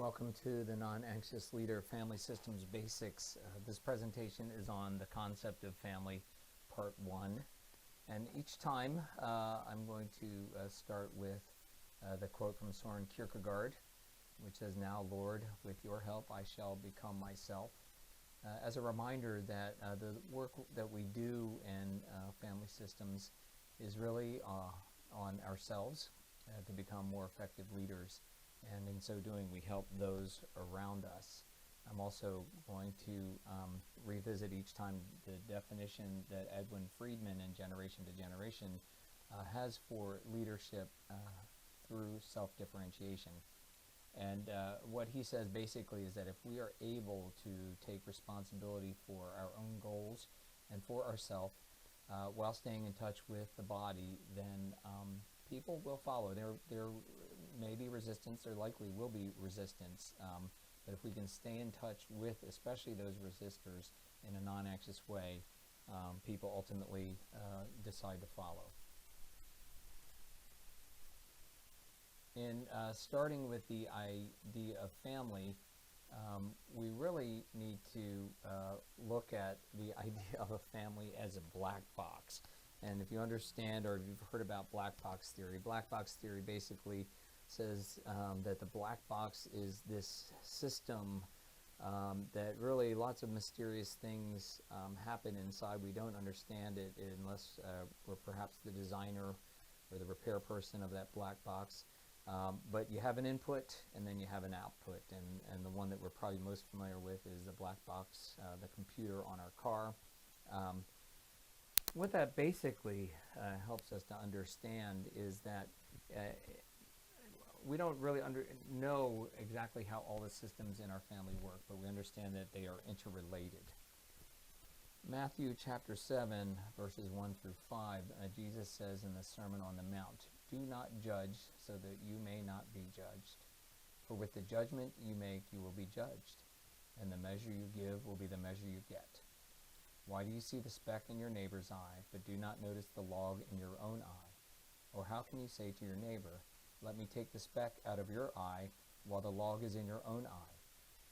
Welcome to the Non-Anxious Leader Family Systems Basics. This presentation is on the concept of family, part 1. And each time I'm going to start with the quote from Soren Kierkegaard, which says, "Now, Lord, with your help I shall become myself." As a reminder that the work that we do in family systems is really on ourselves to become more effective leaders. And in so doing, we help those around us. I'm also going to revisit each time the definition that Edwin Friedman in Generation to Generation has for leadership through self-differentiation. And what he says basically is that if we are able to take responsibility for our own goals and for ourselves while staying in touch with the body, then people will follow. There may be resistance, there likely will be resistance, but if we can stay in touch with especially those resistors in a non-anxious way, people ultimately decide to follow. In starting with the idea of family, we really need to look at the idea of a family as a black box. And if you understand or if you've heard about black box theory basically says that the black box is this system that really lots of mysterious things happen inside. We don't understand it unless we're perhaps the designer or the repair person of that black box. But you have an input and then you have an output, and the one that we're probably most familiar with is the black box, the computer on our car. What that basically helps us to understand is that we don't really know exactly how all the systems in our family work, but we understand that they are interrelated. Matthew chapter 7, verses 1 through 5, Jesus says in the Sermon on the Mount, "Do not judge so that you may not be judged. For with the judgment you make, you will be judged, and the measure you give will be the measure you get. Why do you see the speck in your neighbor's eye, but do not notice the log in your own eye? Or how can you say to your neighbor, 'Let me take the speck out of your eye,' while the log is in your own eye?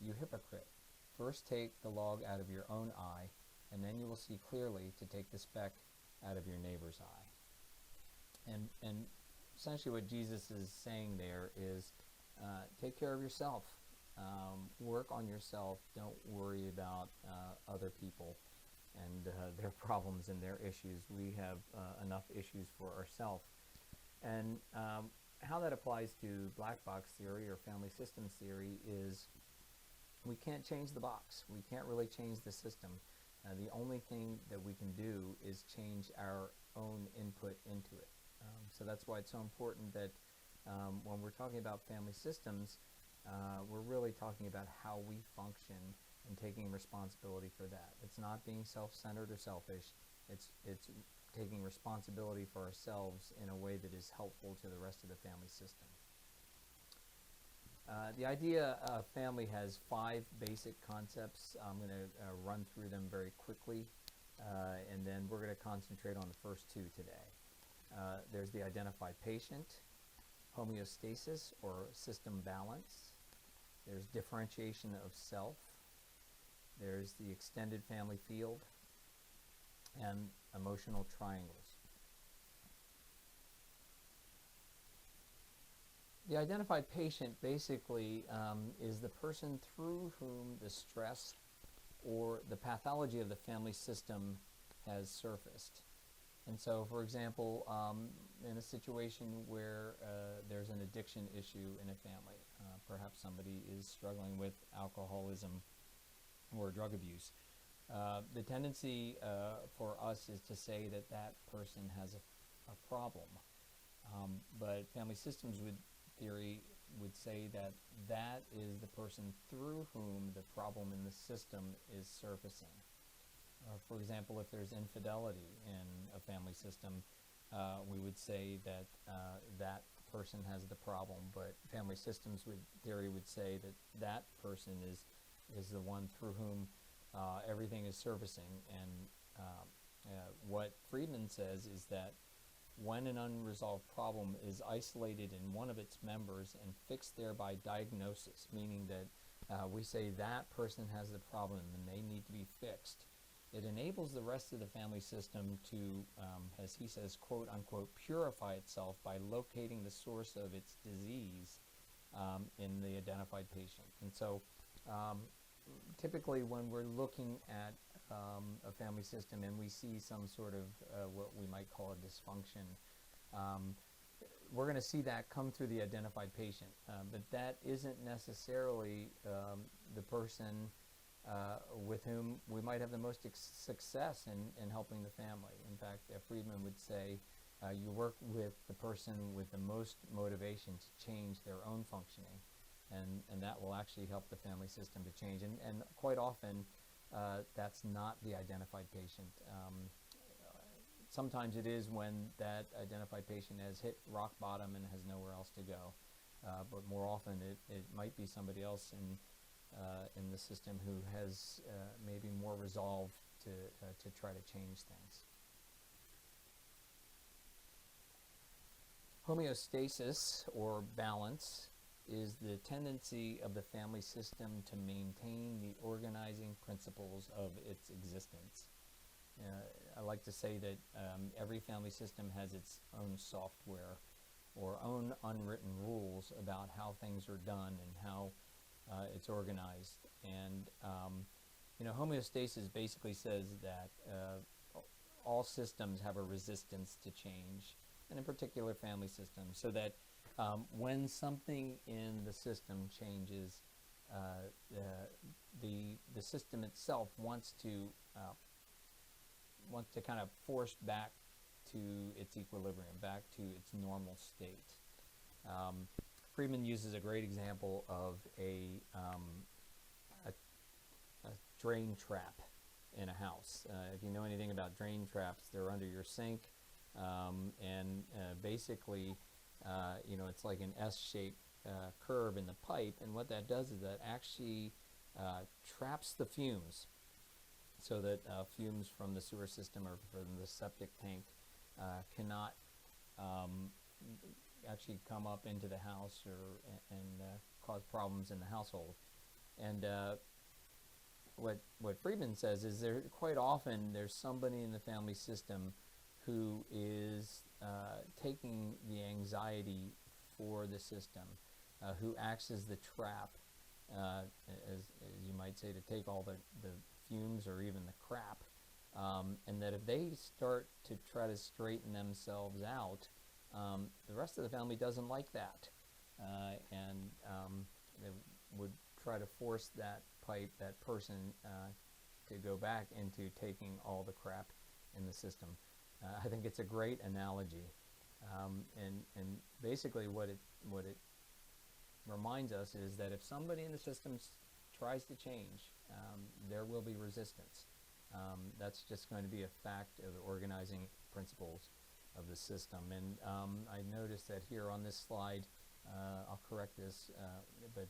You hypocrite, first take the log out of your own eye, and then you will see clearly to take the speck out of your neighbor's eye." And essentially what Jesus is saying there is take care of yourself. Work on yourself. Don't worry about other people and their problems and their issues. We have enough issues for ourselves. And how that applies to black box theory or family systems theory is we can't change the box. We can't really change the system. The only thing that we can do is change our own input into it. So that's why it's so important that when we're talking about family systems, we're really talking about how we function and taking responsibility for that. It's not being self-centered or selfish. It's taking responsibility for ourselves in a way that is helpful to the rest of the family system. The idea of family has 5 basic concepts. I'm going to run through them very quickly, and then we're going to concentrate on the first 2 today. There's the identified patient, homeostasis or system balance. There's differentiation of self. There's the extended family field and emotional triangles. The identified patient basically is the person through whom the stress or the pathology of the family system has surfaced. And so, for example, in a situation where there's an addiction issue in a family, perhaps somebody is struggling with alcoholism or drug abuse, the tendency for us is to say that that person has a problem. But family systems theory would say that that is the person through whom the problem in the system is surfacing. For example, if there's infidelity in a family system, we would say that that person has the problem, but family systems theory would say that that person is the one through whom everything is surfacing. And what Friedman says is that when an unresolved problem is isolated in one of its members and fixed there by diagnosis, meaning that we say that person has the problem and they need to be fixed, it enables the rest of the family system to, as he says, quote unquote, purify itself by locating the source of its disease in the identified patient. And so typically when we're looking at a family system and we see some sort of what we might call a dysfunction, we're going to see that come through the identified patient. But that isn't necessarily the person with whom we might have the most success in helping the family. In fact, Friedman would say, you work with the person with the most motivation to change their own functioning, and that will actually help the family system to change. And quite often, that's not the identified patient. Sometimes it is when that identified patient has hit rock bottom and has nowhere else to go. But more often, it might be somebody else in the system who has maybe more resolve to try to change things. Homeostasis, or balance, is the tendency of the family system to maintain the organizing principles of its existence. I like to say that every family system has its own software or own unwritten rules about how things are done and how it's organized. And homeostasis basically says that all systems have a resistance to change, and in particular family systems, so that when something in the system changes, the system itself wants to kind of force back to its equilibrium, back to its normal state. Friedman uses a great example of a drain trap in a house. If you know anything about drain traps, they're under your sink, and basically, it's like an S-shaped curve in the pipe, and what that does is that actually traps the fumes, so that fumes from the sewer system or from the septic tank cannot actually come up into the house and cause problems in the household. And what Friedman says is quite often there's somebody in the family system who is taking the anxiety for the system, who acts as the trap, as you might say, to take all the fumes or even the crap, and that if they start to try to straighten themselves out, the rest of the family doesn't like that, and they would try to force that person to go back into taking all the crap in the system. I think it's a great analogy, and basically what it reminds us is that if somebody in the system tries to change, there will be resistance. That's just going to be a fact of the organizing principles of the system. And I noticed that here on this slide, I'll correct this, but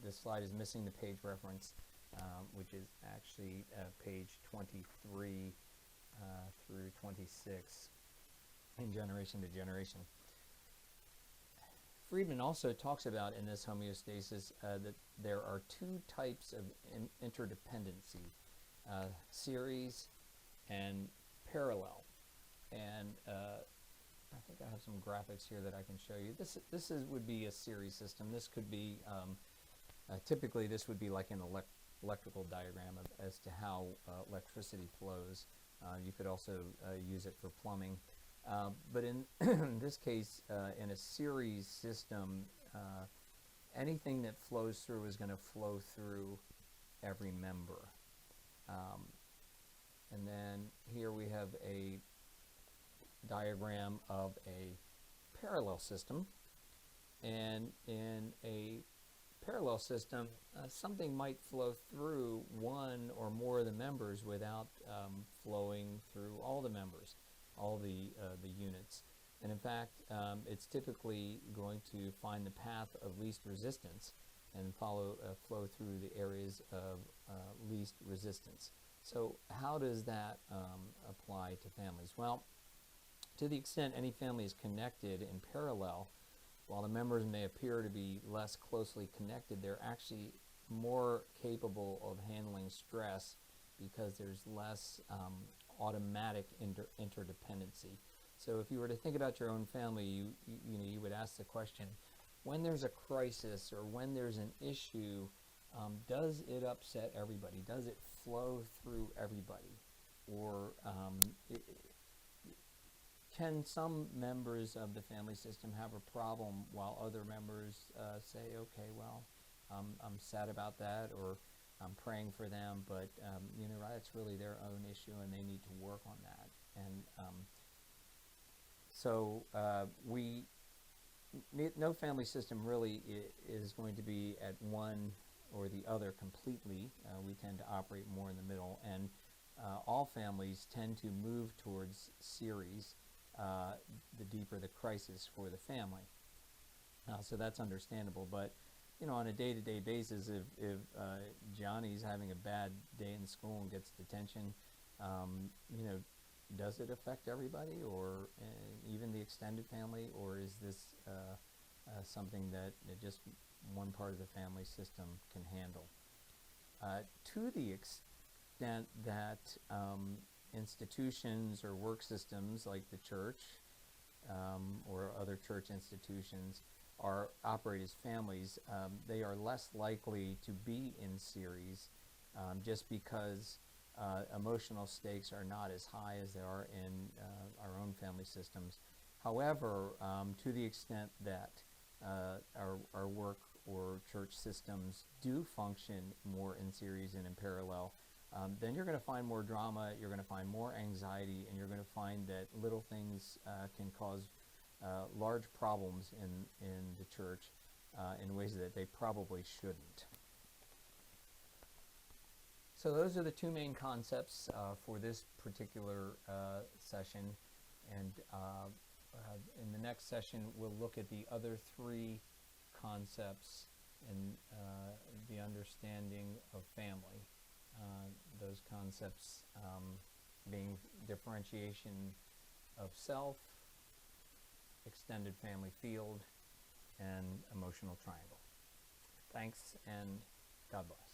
this slide is missing the page reference, which is actually page 23 through 26 in Generation to Generation. Friedman also talks about in this homeostasis that there are two types of interdependency, series and parallel. And I think I have some graphics here that I can show you. This would be a series system. This could be, typically this would be like an electrical diagram as to how electricity flows. You could also use it for plumbing. But in this case, in a series system, anything that flows through is going to flow through every member. And then here we have a diagram of a parallel system. And in a parallel system, something might flow through one or more of the members without flowing through all the members, all the units. And in fact, it's typically going to find the path of least resistance and flow through the areas of least resistance. So how does that apply to families? Well, to the extent any family is connected in parallel, while the members may appear to be less closely connected, they're actually more capable of handling stress because there's less automatic interdependency. So if you were to think about your own family, you would ask the question, when there's a crisis or when there's an issue, does it upset everybody? Does it flow through everybody? Or can some members of the family system have a problem while other members say, okay, well, I'm sad about that, or I'm praying for them, but that's really their own issue and they need to work on that. And no family system really is going to be at one or the other completely. We tend to operate more in the middle, and all families tend to move towards series the deeper the crisis for the family. So that's understandable, but on a day-to-day basis, if Johnny's having a bad day in school and gets detention, does it affect everybody, or even the extended family, or is this something that just one part of the family system can handle? To the extent that institutions or work systems like the church or other church institutions operate as families, they are less likely to be in series just because emotional stakes are not as high as they are in our own family systems. However, to the extent that our work or church systems do function more in series and in parallel, then you're going to find more drama, you're going to find more anxiety, and you're going to find that little things can cause large problems in the church in ways that they probably shouldn't. So those are the two main concepts for this particular session, and in the next session we'll look at the other three concepts in the understanding of family. Those concepts being differentiation of self, extended family field, and emotional triangle. Thanks, and God bless.